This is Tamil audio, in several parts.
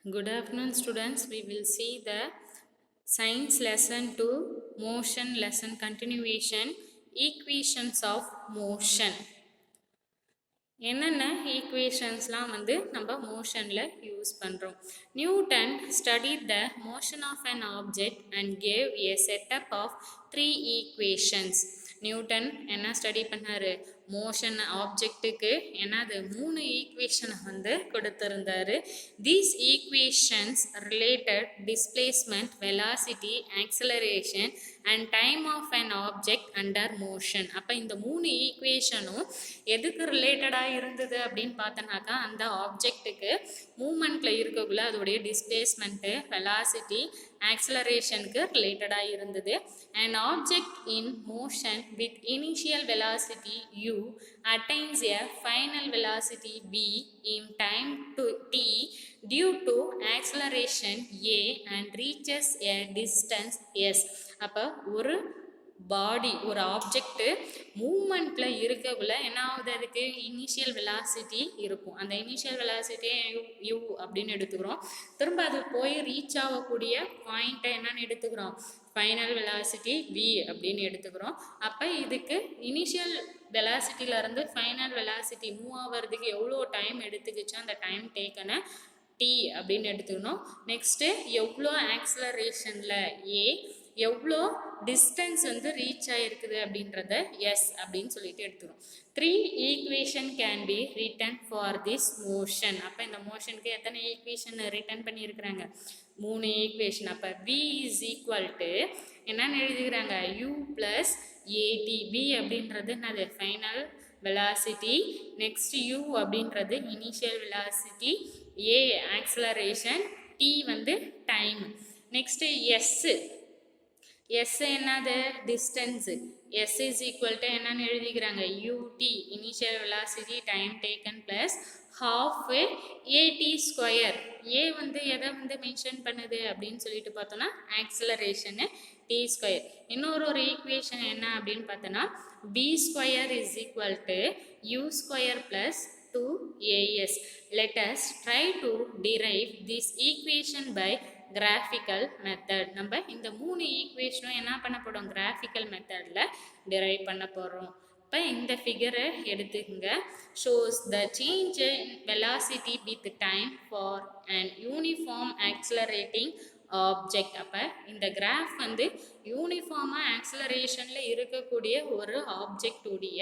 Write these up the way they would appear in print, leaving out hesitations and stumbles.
Good afternoon, students. We will see the science lesson 2, motion lesson continuation, equations of motion. என்னென்ன ஈக்குவேஷன்ஸ்லாம் நம்ம மோஷனில் யூஸ் பண்ணுறோம். Newton studied the motion of an object and gave a setup of 3 equations. Newton என்ன ஸ்டடி பண்ணார்? மோஷன் ஆப்ஜெக்ட்டுக்கு என்னது 3 ஈக்குவேஷனை கொடுத்துருந்தாரு. These equations related displacement, velocity, acceleration and time of an object under motion. அப்போ இந்த 3 ஈக்குவேஷனும் எதுக்கு ரிலேட்டடாக இருந்தது அப்படின்னு பார்த்தோன்னாக்கா, அந்த ஆப்ஜெக்ட்டுக்கு மூமெண்ட்டில் இருக்கக்குள்ள அதோடைய டிஸ்பிளேஸ்மெண்ட்டு, வெலாசிட்டி, ஆக்சலரேஷனுக்கு ரிலேட்டடாக இருந்தது. An object in motion with initial velocity u attains a final velocity v in time to t due to acceleration a and reaches a distance s. அப்போ ஒரு பாடி, ஒரு ஆப்ஜெக்ட் மூமெண்ட்டில் இருக்கக்குள்ள என்ன ஆகுது? அதுக்கு இனிஷியல் வெலாசிட்டி இருக்கும். அந்த இனிஷியல் வெலாசிட்டியை யூ அப்படின்னு எடுத்துக்கிறோம். திரும்ப அது போய் ரீச் ஆகக்கூடிய பாயிண்ட்டை என்னன்னு எடுத்துக்கிறோம்? ஃபைனல் வெலாசிட்டி v அப்படின்னு எடுத்துக்கிறோம். அப்போ இதுக்கு இனிஷியல் வெலாசிட்டியிலேருந்து ஃபைனல் வெலாசிட்டி மூவ் ஆகிறதுக்கு எவ்வளோ டைம் எடுத்துக்கிச்சோ அந்த டைம் டேக்கனை t அப்படின்னு எடுத்துக்கணும். நெக்ஸ்ட்டு எவ்வளோ ஆக்சலரேஷனில் a, எவ்வளோ டிஸ்டன்ஸ் ரீச் ஆகிருக்குது அப்படின்றத எஸ் அப்படின்னு சொல்லிட்டு எடுத்துக்கிறோம். 3 equation can be written for this motion. அப்போ இந்த மோஷனுக்கு எத்தனை ஈக்குவேஷன் ரிட்டன் பண்ணியிருக்கிறாங்க? 3 ஈக்குவேஷன். அப்போ v இஸ் ஈக்குவல் டு என்னன்னு எழுதிக்கிறாங்க? u plus a t. v அப்படின்றது என்னது? Final velocity. நெக்ஸ்ட் u அப்படின்றது initial velocity, a acceleration, t time. Next s என்னது? Distance. S is equal to என்னன்னு எழுதிக்கிறாங்க? U t initial velocity time taken plus half a t square. A எதை மென்ஷன் பண்ணுது அப்படின்னு சொல்லிட்டு பார்த்தோன்னா ஆக்சலரேஷனு, டி ஸ்கொயர். இன்னொரு ஈக்குவேஷன் என்ன அப்படின்னு பார்த்தோன்னா v square is equal to u square plus 2as. Let us try to derive this equation by graphical method. நம்ம இந்த 3 ஈக்குவேஷனும் என்ன பண்ண போறோம்? கிராஃபிக்கல் மெத்தடில் டிரைவ் பண்ண போகிறோம். இப்போ இந்த ஃபிகரை எடுத்துக்கங்க. shows the change in velocity with time for an uniform accelerating object. அப்போ இந்த கிராஃப் யூனிஃபார்மாக ஆக்சலரேஷனில் இருக்கக்கூடிய ஒரு ஆப்ஜெக்டுடைய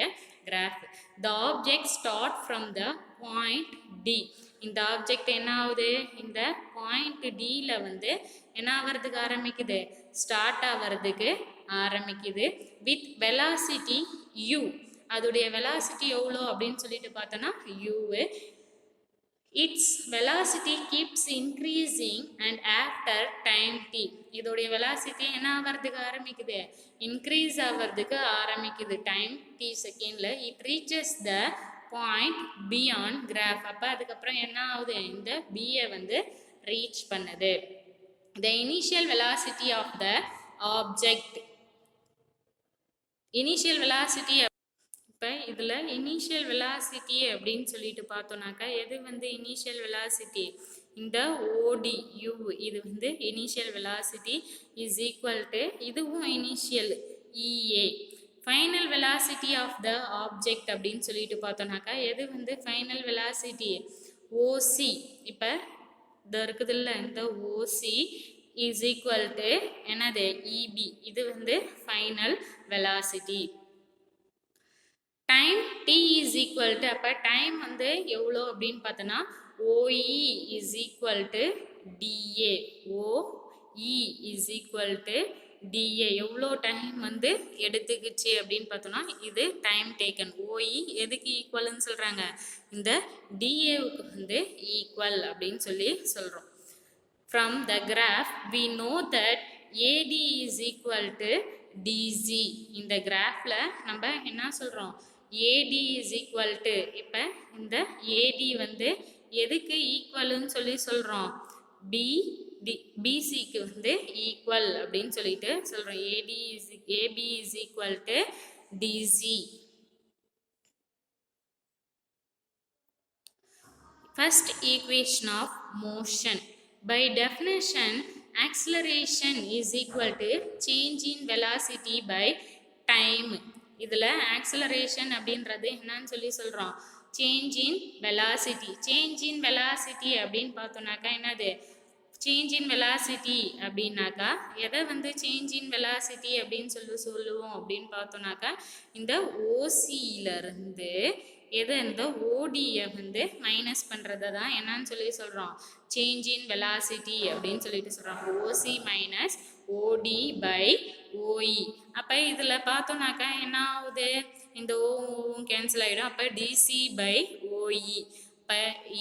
graph. The object start from the point D. இந்த ஆப்ஜெக்ட் என்ன ஆகுது? இந்த பாயிண்ட் டியில் என்ன ஆகிறதுக்கு ஆரம்பிக்குது? ஸ்டார்ட் ஆகிறதுக்கு ஆரம்பிக்குது. With velocity u. அதோடைய வெலாசிட்டி எவ்வளோ அப்படின்னு சொல்லிட்டு பார்த்தோன்னா யூவு. its velocity keeps increasing and after time t. இதோடைய வெலாசிட்டி என்ன ஆகிறதுக்கு ஆரம்பிக்குது? இன்க்ரீஸ் ஆகிறதுக்கு ஆரம்பிக்குது டைம் t செகண்டில். It reaches the point beyond graph. அப்போ அதுக்கப்புறம் என்ன ஆகுது? இந்த பியை ரீச் பண்ணுது. The initial velocity of the object. Initial velocity. இப்போ இதில் இனிஷியல் வெலாசிட்டி அப்படின்னு சொல்லிட்டு பார்த்தோன்னாக்கா எது இனிஷியல் வெலாசிட்டி? இந்த ஓடி யூ இது initial velocity is equal to இதுவும் initial EA. Final velocity of the object அப்படின்னு சொல்லிட்டு பார்த்தோன்னாக்கா எது ஃபைனல் வெலாசிட்டி? ஓசி. இப்போ இது இருக்குதுல்ல, இந்த ஓசி இஸ் ஈக்குவல் டு என்னது? இபி. இது final velocity. Time t is equal to, அப்போ டைம் எவ்வளோ அப்படின்னு பார்த்தோன்னா OE is equal to TA. OE is equal to TA. எவ்வளோ டைம் எடுத்துக்கிச்சு அப்படின்னு பார்த்தோன்னா இது டைம் டேக்கன். ஓஇ எதுக்கு ஈக்குவல்னு சொல்கிறாங்க? இந்த டிஏவுக்கு ஈக்குவல் அப்படின்னு சொல்கிறோம். From the graph we know that AD is equal to DC. இந்த கிராஃபில் நம்ம என்ன சொல்கிறோம்? ஏடி இஸ் ஈக்குவல் டு, இப்போ இந்த ஏடி எதுக்கு ஈக்குவல்னு சொல்கிறோம்? பிசிக்கு ஈக்குவல் அப்படின்னு சொல்லிட்டு சொல்கிறோம். AB is equal to DC. First equation of motion. By definition, acceleration is equal to change in velocity by time. இதில் acceleration அப்படின்றது என்னன்னு சொல்கிறோம், change in velocity. change in velocity அப்படின்னு பார்த்தோம்னாக்கா என்னது, சேஞ்ச் இன் வெலாசிட்டி அப்படின்னாக்கா எதை வந்து சேஞ்ச் இன் வெலாசிட்டி அப்படின்னு சொல்லுவோம் அப்படின்னு பார்த்தோம்னாக்கா இந்த ஓசியிலிருந்து எதை இந்த ஓடியை வந்து மைனஸ் பண்ணுறதை தான் என்னன்னு சொல்கிறோம், சேஞ்ச் இன் வெலாசிட்டி அப்படின்னு சொல்லிட்டு சொல்கிறோம். OC minus OD by OE. அப்போ இதில் பார்த்தோம்னாக்கா என்ன ஆகுது, இந்த ஓவும் கேன்சல் ஆகிடும். அப்போ டிசி பை ஓஇ. இப்போ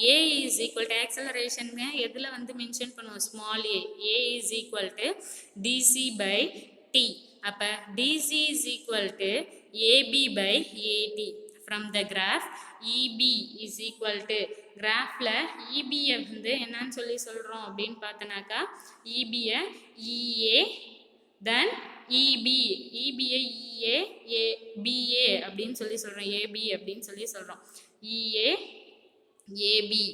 a is equal to acceleration எதில் வந்து மென்ஷன் பண்ணுவோம், small a is equal to DC by t. அப்போ DC is equal to AB by AD. From the graph EB is equal to, கிராஃபில் இபியை வந்து என்னன்னு சொல்கிறோம் அப்படின்னு பார்த்தோன்னாக்கா இபியை இஏ தென் இபி, இபிஐ இஏ ஏ பிஏ அப்படின்னு சொல்கிறோம், ஏபி அப்படின்னு சொல்கிறோம், EA AB.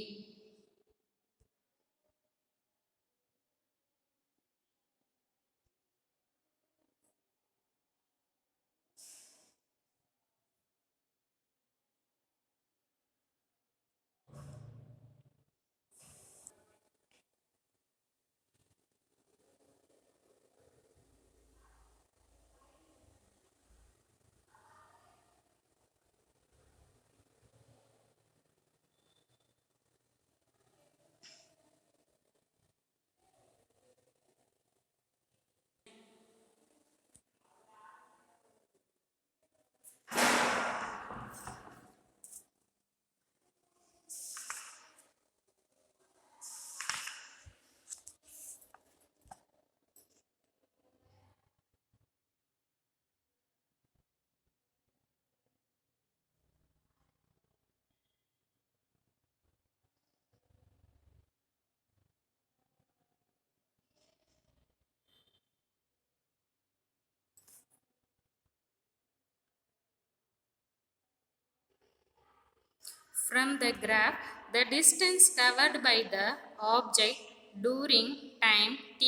From the graph, the distance covered by the object during time t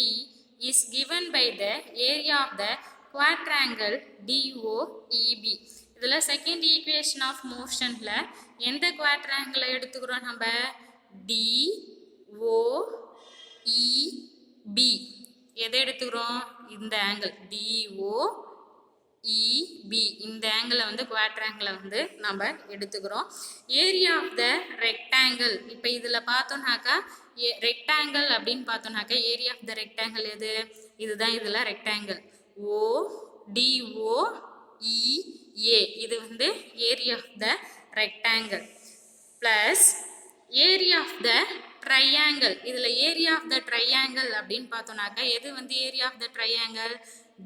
is given by the area of the quadrangle DOEB. இதில் செகண்ட் ஈக்குவேஷன் ஆஃப் மோஷனில் எந்த குவாட்ராங்கிளை எடுத்துக்கிறோம் நம்ம, DOEB. எதை எடுத்துக்கிறோம், இந்த ஆங்கிள் DOEB, இந்த ஆங்கிளை வந்து குவாட்ராங்கிளை வந்து நம்ம எடுத்துக்கிறோம். ஏரியா ஆஃப் த ரெக்டாங்கிள், இப்போ இதில் பார்த்தோம்னாக்கா ரெக்டாங்கிள் அப்படின்னு பார்த்தோம்னாக்கா ஏரியா ஆஃப் த ரெக்டாங்கிள் எது, இதுதான். இதில் ரெக்டாங்கிள் ODOEA, இது வந்து area of the rectangle. Plus area of the triangle, இதில் ஏரியா ஆஃப் த ட்ரையாங்கிள் அப்படின்னு பார்த்தோம்னாக்கா எது வந்து area of the triangle,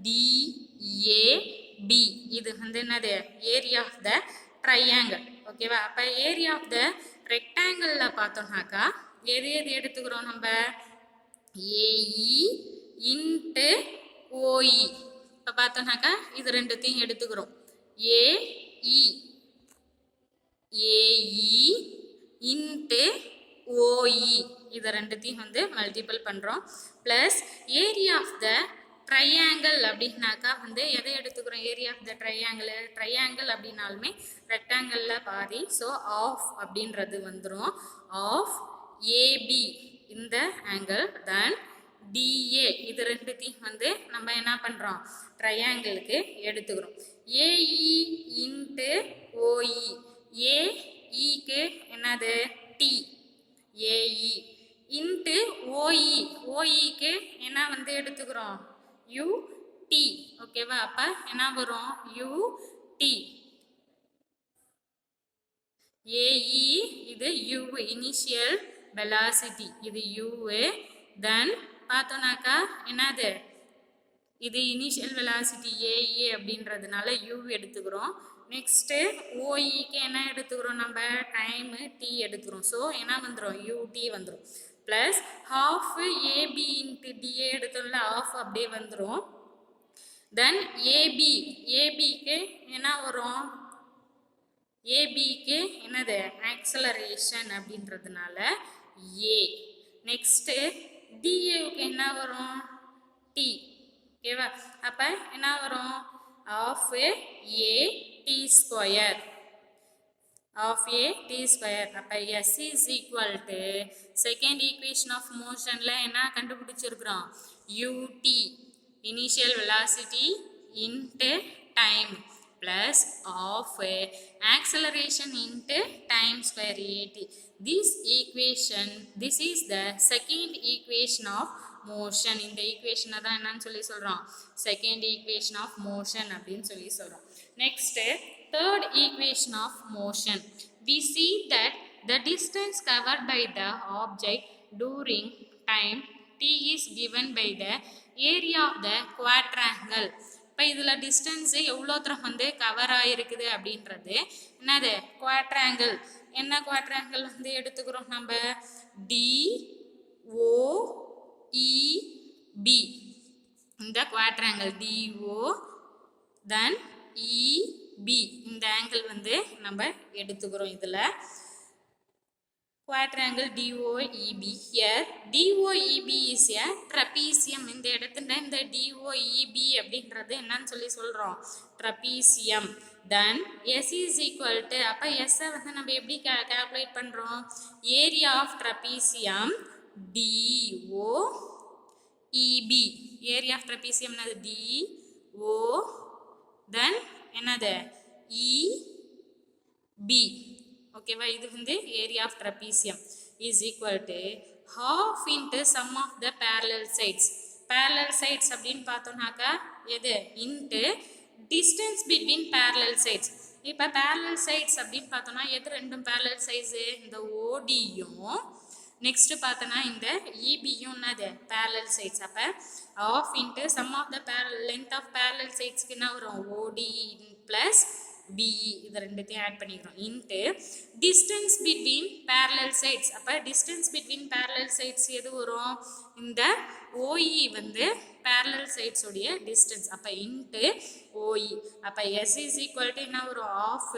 DAB, இது வந்து என்னது, ஏரியா ஆஃப் த ட்ரையாங்கிள். ஓகேவா. அப்போ ஏரியா ஆஃப் த ரெக்டாங்கிளில் பார்த்தோம்னாக்கா எது எது எடுத்துக்கிறோம் நம்ம, ஏஇ இன்ட்டு ஓஇ. இப்போ பார்த்தோம்னாக்கா இது ரெண்டுத்தையும் எடுத்துக்கிறோம், ஏஇ இன்ட்டு ஓஇ, இதை ரெண்டுத்தையும் வந்து மல்டிபிள் பண்ணுறோம். Plus area of the triangle அப்படின்னாக்கா வந்து எதை எடுத்துக்கிறோம், ஏரியா ஆஃப் த ட்ரையாங்கிள் அப்படின்னாலுமே ரெக்டாங்கிளில் பாதி. ஸோ ஆஃப் அப்படின்றது வந்துடும். ஆஃப் ஏபி இந்த ஆங்கிள் தென் டிஏ, இது ரெண்டுத்தையும் வந்து நம்ம என்ன பண்ணுறோம், ட்ரையாங்கிளுக்கு எடுத்துக்கிறோம். ஏஇ இன்ட்டு ஓஇ, ஏஇக்கு என்னது டி, ஏஇ இன்ட்டு ஓஇ, ஓஇக்கு என்ன வந்து எடுத்துக்கிறோம், யூடி. ஓகேவா. அப்போ என்ன வரும், யூடி. ஏஇ இது யூ, இனிஷியல் வெலாசிட்டி, இது யூவு. தென் பார்த்தோன்னாக்கா என்னது, இது இனிஷியல் வெலாசிட்டி ஏஇ அப்படின்றதுனால யூ எடுத்துக்கிறோம். நெக்ஸ்ட்டு ஓஇக்கு என்ன எடுத்துக்கிறோம் நம்ம, டைமு டி எடுத்துக்கிறோம். ஸோ என்ன வந்துடும், யூடி வந்துடும். Plus half AB into DA எடுத்தோம்ல, ஆஃப் அப்படியே வந்துடும். தென் ஏபி, ஏபிக்கு என்ன வரும், ஏபிக்கு என்னது ஆக்சலரேஷன் அப்படின்றதுனால ஏ. நெக்ஸ்ட்டு டிஏவுக்கு என்ன வரும் டி ஓகேவா அப்போ என்ன வரும் of a t square of a t square அப்ப s is equal to second equation of motionல என்ன கண்டுபிடிச்சிருக்கிறோம் ut initial velocity into time plus of acceleration into time square at this is the second equation of motion இந்த equation தான் என்னன்னு சொல்லி சொல்றோம் second equation of motion அப்படின்னு சொல்லி சொல்றோம் next third equation of motion we see that the distance covered by the object during time t is given by the area of the quadrangle இப்போ இதில் டிஸ்டன்ஸு எவ்வளோ தூரம் வந்து கவர் ஆகிருக்குது அப்படின்றது என்னது குவாட்ராங்கிள் என்ன குவாட்ராங்கிள் வந்து எடுத்துக்கிறோம் நம்ம DOEB இந்த குவாட்ராங்கிள் DO then EB இந்த ஆங்கிள் வந்து நம்ம எடுத்துக்கிறோம் இதில் quadrangle DOEB here DOEB is a trapezium இந்த இடத்துல இந்த DOEB அப்படின்றது என்னன்னு சொல்லி சொல்கிறோம் trapezium then S is equal to அப்போ S வந்து நம்ம எப்படி calculate பண்ணுறோம் area of trapezium DOEB area of trapezium என்னது DO then என்னது EB ஓகேவா இது வந்து area of trapezium is equal to half into sum of the parallel sides அப்படின்னு பார்த்தோம்னாக்கா எது into distance between parallel sides இப்போ parallel sides அப்படின்னு பார்த்தோம்னா எது ரெண்டும் parallel sides இந்த ODயும் நெக்ஸ்ட் பார்த்தோன்னா இந்த EBயும் என்னது parallel sides அப்போ half into sum of the length of parallel sidesக்கு என்ன வரும் OD plus BE இது ரெண்டுத்தையும் ஆட் பண்ணிக்கிறோம் into distance between parallel sides அப்போ டிஸ்டன்ஸ் பிட்வீன் பேரலல் சைட்ஸ் எது வரும் இந்த OE வந்து பேரலல் சைட்ஸோடைய டிஸ்டன்ஸ் அப்போ இன்ட்டு OE அப்போ S இஸ் ஈக்குவல் டு என்ன வரும் ஆஃப்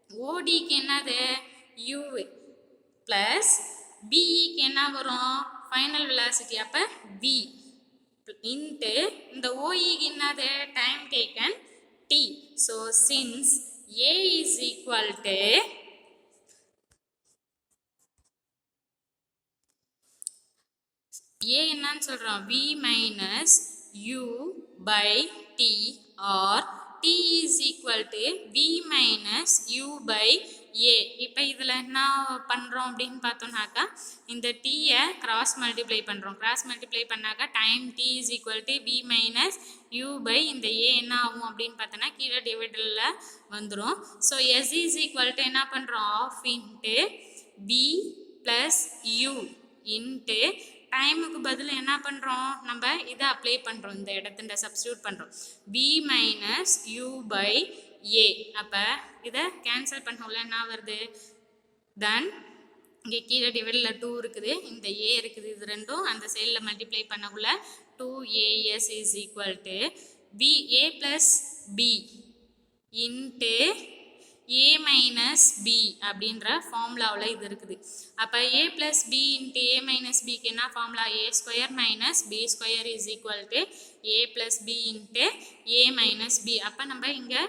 ODக்கு என்னது U ப்ளஸ் BEக்கு என்ன வரும் ஃபைனல் வெலாசிட்டி அப்போ V இன்ட்டு இந்த OEக்கு என்னது time taken T. So, since A is equal to A என்னன்னு சொல்கிறோம் V minus U by T or T is equal to V minus U by A இப்போ இதில் என்ன பண்ணுறோம் அப்படின்னு பார்த்தோம்னாக்கா இந்த டீயை கிராஸ் மல்டிப்ளை பண்ணுறோம் கிராஸ் மல்டிப்ளை பண்ணாக்கா time T is equal to V minus U by இந்த A என்ன ஆகும் அப்படின்னு பார்த்தோன்னா கீழே டிவைடரில் வந்துடும் so S is equal to என்ன பண்ணுறோம் of into V plus U into டைமுக்கு பதில் என்ன பண்ணுறோம் நம்ம இதை அப்ளை பண்ணுறோம் இந்த இடத்துல சப்ஸ்டியூட் பண்ணுறோம் V minus U by A அப்போ இதை கேன்சல் பண்ணோம்ல என்ன வருது தென் இங்கே கீழே டிவைடில் 2 இருக்குது இந்த A இருக்குது இது ரெண்டும் அந்த சைடில் மல்டிப்ளை பண்ணக்குள்ள 2AS is equal to A plus B into A minus B அப்படின்ற ஃபார்முலாவில் இது இருக்குது அப்போ A plus B into A minus Bக்கு என்ன formula A square minus B square is equal to A plus B into A minus B அப்போ நம்ம இங்கே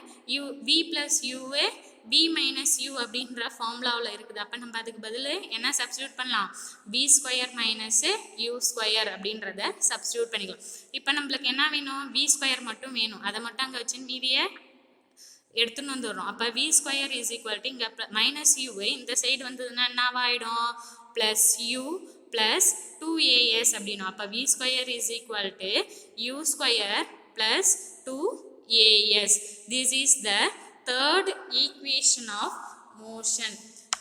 V plus U B minus U அப்படின்ற ஃபார்முலாவில் இருக்குது அப்போ நம்ம அதுக்கு பதில் என்ன சப்ஸ்டியூட் பண்ணலாம் B square minus U square அப்படின்றத சப்ஸ்டியூட் பண்ணிக்கலாம் இப்போ நம்மளுக்கு என்ன வேணும் V ஸ்கொயர் மட்டும் வேணும் அதை மட்டும் அங்கே வச்சு மீதியை எடுத்துன்னு வந்துடுறோம் அப்போ V square is equal to இங்கே மைனஸ் U இந்த சைடு வந்ததுன்னா என்னவாயிடும் ப்ளஸ் U ப்ளஸ் 2AS அப்படின்னும் அப்போ V square is equal to U square plus 2AS this is the third equation of motion.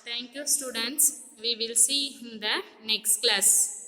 Thank you students. We will see in the next class.